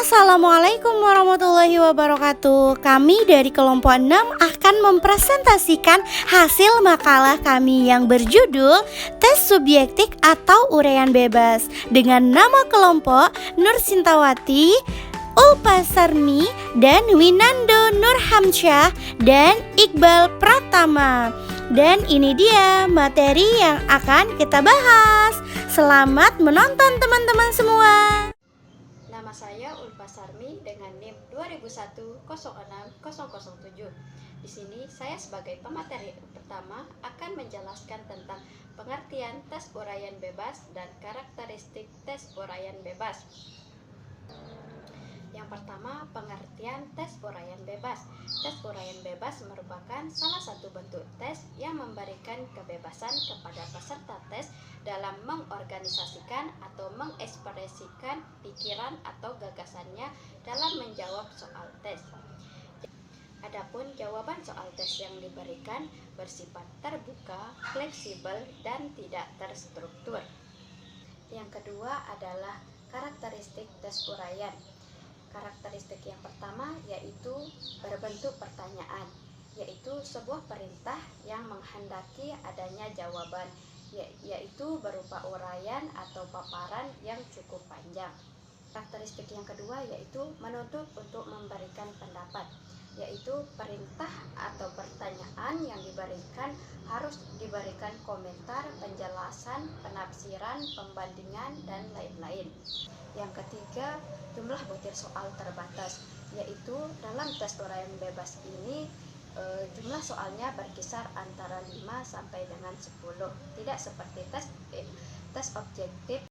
Assalamualaikum warahmatullahi wabarakatuh. Kami dari kelompok 6 akan mempresentasikan hasil makalah kami yang berjudul Tes Subjektif atau Uraian Bebas dengan nama kelompok Nur Sintawati, Ulpasarmi, dan Winando Nurhamsyah dan Iqbal Pratama. Dan ini dia materi yang akan kita bahas. Selamat menonton teman-teman semua. Nama saya Ulpasarmi dengan NIM 2001-06-007. Di sini saya sebagai pemateri pertama akan menjelaskan tentang pengertian tes uraian bebas dan karakteristik tes uraian bebas. Yang pertama, pengertian tes uraian bebas. Tes uraian bebas merupakan salah satu bentuk tes yang memberikan kebebasan kepada peserta tes dalam mengorganisasikan atau mengekspresikan pikiran atau gagasannya dalam menjawab soal tes. Adapun jawaban soal tes yang diberikan bersifat terbuka, fleksibel, dan tidak terstruktur. Yang kedua adalah karakteristik tes uraian. Karakteristik yang pertama yaitu berbentuk pertanyaan, yaitu sebuah perintah yang menghendaki adanya jawaban, yaitu berupa uraian atau paparan yang cukup panjang. Karakteristik yang kedua yaitu menuntut untuk memberikan pendapat, yaitu perintah atau pertanyaan yang diberikan harus diberikan komentar, penjelasan, penafsiran, pembandingan, dan lain-lain. Yang ketiga, jumlah butir soal terbatas, yaitu dalam tes uraian bebas ini jumlah soalnya berkisar antara 5 sampai dengan 10, tidak seperti tes objektif.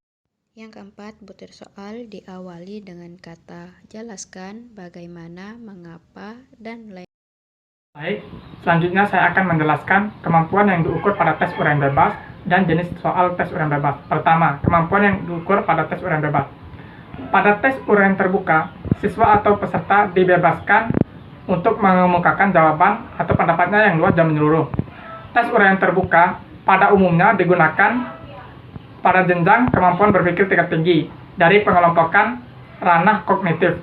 Yang keempat, butir soal diawali dengan kata jelaskan, bagaimana, mengapa, dan lain. Baik, selanjutnya saya akan menjelaskan kemampuan yang diukur pada tes uraian bebas dan jenis soal tes uraian bebas. Pertama, kemampuan yang diukur pada tes uraian bebas. Pada tes uraian terbuka, siswa atau peserta dibebaskan untuk mengemukakan jawaban atau pendapatnya yang luas dan menyeluruh. Tes uraian terbuka pada umumnya digunakan pada jenjang kemampuan berpikir tingkat tinggi dari pengelompokan ranah kognitif.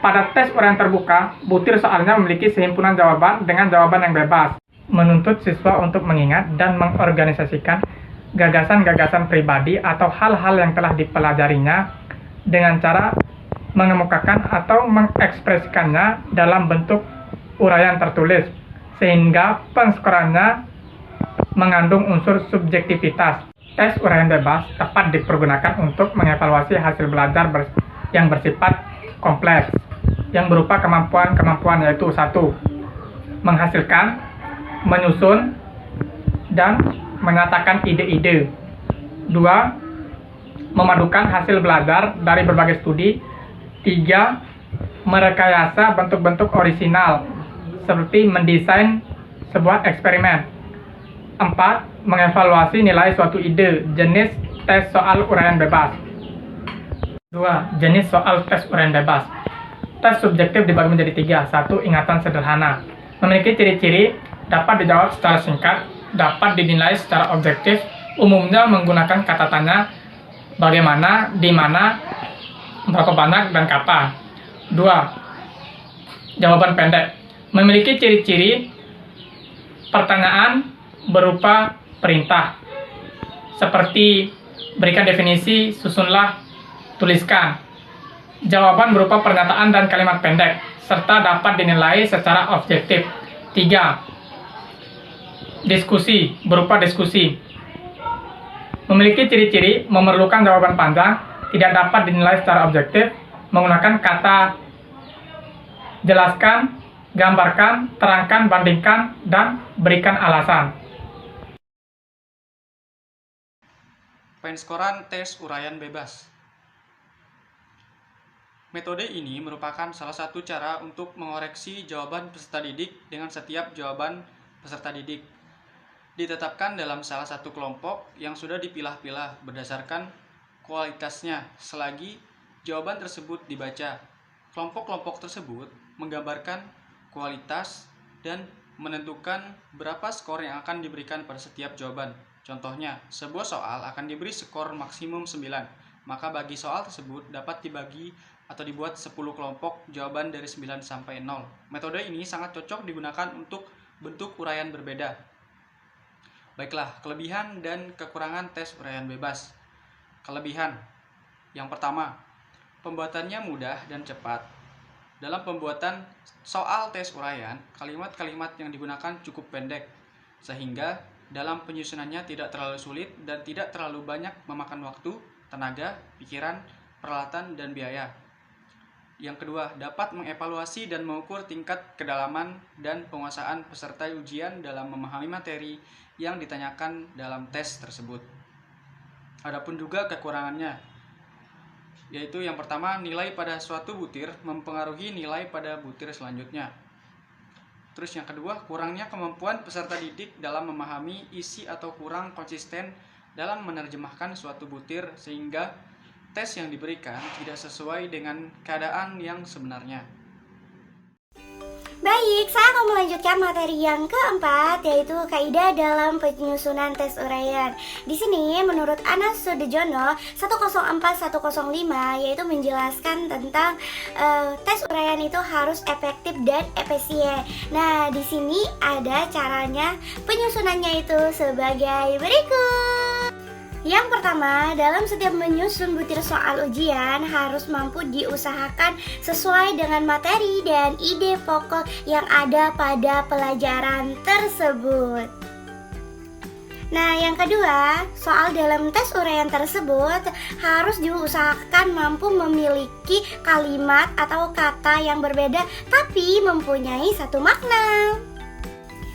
Pada tes uraian terbuka, butir soalnya memiliki sehimpunan jawaban dengan jawaban yang bebas, menuntut siswa untuk mengingat dan mengorganisasikan gagasan-gagasan pribadi atau hal-hal yang telah dipelajarinya dengan cara mengemukakan atau mengekspresikannya dalam bentuk uraian tertulis, sehingga penskorannya mengandung unsur subjektivitas. Tes uraian bebas dapat dipergunakan untuk mengevaluasi hasil belajar yang bersifat kompleks, yang berupa kemampuan-kemampuan yaitu 1. Menghasilkan, menyusun, dan menyatakan ide-ide. 2. Memadukan hasil belajar dari berbagai studi. 3. Merekayasa bentuk-bentuk orisinal, seperti mendesain sebuah eksperimen. 4. Mengevaluasi nilai suatu ide. Jenis tes soal uraian bebas. 2. Jenis soal tes uraian bebas. Tes subjektif dibagi menjadi 3. 1. Ingatan sederhana. Memiliki ciri-ciri, dapat dijawab secara singkat, dapat dinilai secara objektif, umumnya menggunakan kata tanya, bagaimana, di mana, berapa banyak, dan kapan. 2. Jawaban pendek. Memiliki ciri-ciri pertanyaan berupa perintah, seperti berikan definisi, susunlah, tuliskan. Jawaban berupa pernyataan dan kalimat pendek, serta dapat dinilai secara objektif. 3. Diskusi, berupa diskusi. Memiliki ciri-ciri memerlukan jawaban panjang, tidak dapat dinilai secara objektif, menggunakan kata jelaskan, gambarkan, terangkan, bandingkan, dan berikan alasan. Penskoran tes uraian bebas. Metode ini merupakan salah satu cara untuk mengoreksi jawaban peserta didik dengan setiap jawaban peserta didik. Ditetapkan dalam salah satu kelompok yang sudah dipilah-pilah berdasarkan kualitasnya selagi jawaban tersebut dibaca. Kelompok-kelompok tersebut menggambarkan kualitas dan menentukan berapa skor yang akan diberikan pada setiap jawaban. Contohnya, sebuah soal akan diberi skor maksimum 9, maka bagi soal tersebut dapat dibagi atau dibuat 10 kelompok jawaban dari 9 sampai 0. Metode ini sangat cocok digunakan untuk bentuk uraian berbeda. Baiklah, kelebihan dan kekurangan tes uraian bebas. Kelebihan. Yang pertama, pembuatannya mudah dan cepat. Dalam pembuatan soal tes uraian, kalimat-kalimat yang digunakan cukup pendek, sehingga dalam penyusunannya tidak terlalu sulit dan tidak terlalu banyak memakan waktu, tenaga, pikiran, peralatan, dan biaya. Yang kedua, dapat mengevaluasi dan mengukur tingkat kedalaman dan penguasaan peserta ujian dalam memahami materi yang ditanyakan dalam tes tersebut. Adapun juga kekurangannya, yaitu yang pertama, nilai pada suatu butir mempengaruhi nilai pada butir selanjutnya. Terus yang kedua, kurangnya kemampuan peserta didik dalam memahami isi atau kurang konsisten dalam menerjemahkan suatu butir sehingga tes yang diberikan tidak sesuai dengan keadaan yang sebenarnya. Baik, saya akan melanjutkan materi yang keempat, yaitu kaidah dalam penyusunan tes uraian. Di sini menurut Anas Sudejono 104-105 yaitu menjelaskan tentang tes uraian itu harus efektif dan efisien. Nah, di sini ada caranya penyusunannya itu sebagai berikut. Yang pertama, dalam setiap menyusun butir soal ujian harus mampu diusahakan sesuai dengan materi dan ide pokok yang ada pada pelajaran tersebut. Nah, yang kedua, soal dalam tes uraian tersebut harus diusahakan mampu memiliki kalimat atau kata yang berbeda tapi mempunyai satu makna.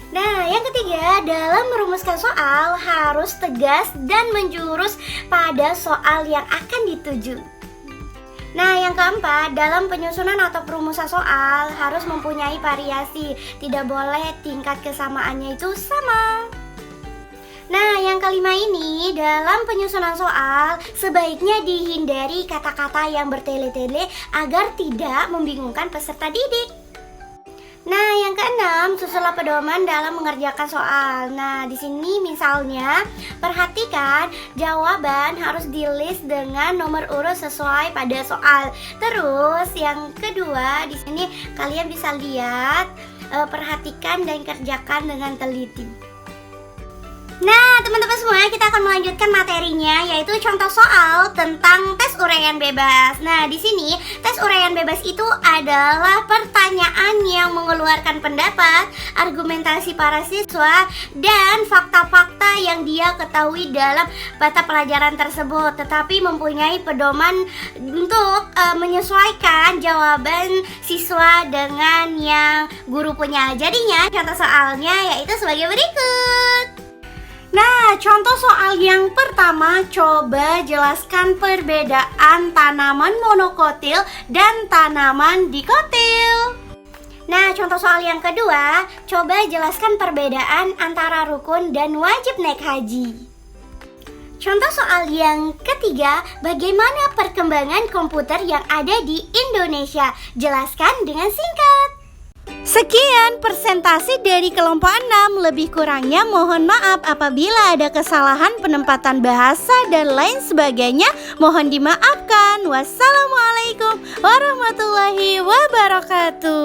Nah, yang ketiga, dalam merumuskan soal harus tegas dan menjurus pada soal yang akan dituju. Nah, yang keempat, dalam penyusunan atau perumusan soal harus mempunyai variasi, tidak boleh tingkat kesamaannya itu sama. Nah, yang kelima ini, dalam penyusunan soal sebaiknya dihindari kata-kata yang bertele-tele agar tidak membingungkan peserta didik. Nah, yang keenam, susunlah pedoman dalam mengerjakan soal. Nah, di sini misalnya perhatikan jawaban harus di-list dengan nomor urut sesuai pada soal. Terus yang kedua, di sini kalian bisa lihat, perhatikan dan kerjakan dengan teliti. Nah, teman-teman semua, kita akan melanjutkan materinya, yaitu contoh soal tentang tes uraian bebas. Nah, di sini tes uraian bebas itu adalah pertanyaan yang mengeluarkan pendapat, argumentasi para siswa, dan fakta-fakta yang dia ketahui dalam mata pelajaran tersebut, tetapi mempunyai pedoman untuk menyesuaikan jawaban siswa dengan yang guru punya. Jadinya, contoh soalnya yaitu sebagai berikut. Nah, contoh soal yang pertama, coba jelaskan perbedaan tanaman monokotil dan tanaman dikotil. Nah, contoh soal yang kedua, coba jelaskan perbedaan antara rukun dan wajib naik haji. Contoh soal yang ketiga, bagaimana perkembangan komputer yang ada di Indonesia? Jelaskan dengan singkat. Sekian presentasi dari kelompok 6. Lebih kurangnya mohon maaf apabila ada kesalahan penempatan bahasa dan lain sebagainya. Mohon dimaafkan. Wassalamualaikum warahmatullahi wabarakatuh.